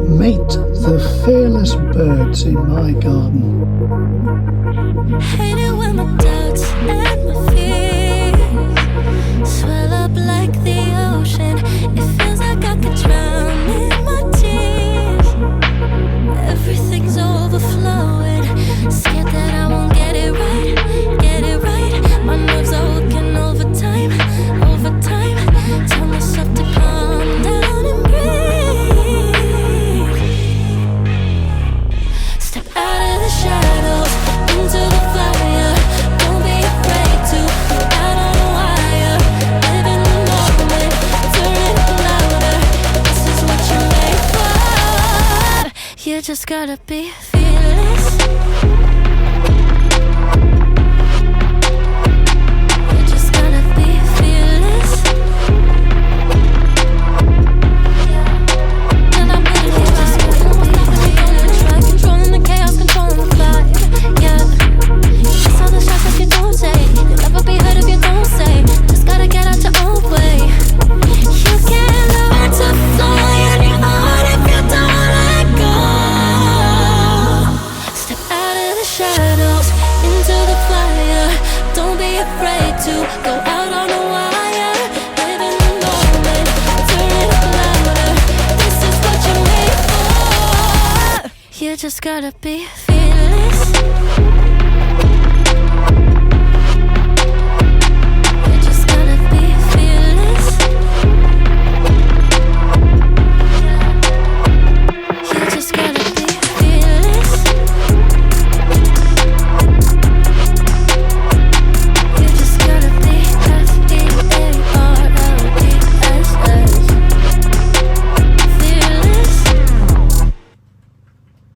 Meet the fearless birds in my garden. Hate it when my doubts and my fears swell up like the ocean. It feels like I could drown in my tears. Everything's overflowing. Scared that I won't get it right, get it right. My nerves are working overtime, overtime. Tell myself to calm down and breathe. Step out of the shadows into the fire. Don't be afraid to go out on a wire. Live in the moment, turn it up louder. This is what you're made for. You just gotta be fearless. You just gotta be fearless. And I'm with you. Just try controlling the chaos, controlling the vibe. Yeah. Just all the shots that you don't take. You'll never be heard if you don't say. Just gotta get out your own way. You can't learn to fly on your own if you don't let go. Step out of the shadows into the fire. Don't be afraid to go out on a wire. Live in the moment, turn it up louder. This is what you're made for. You just gotta be fearless.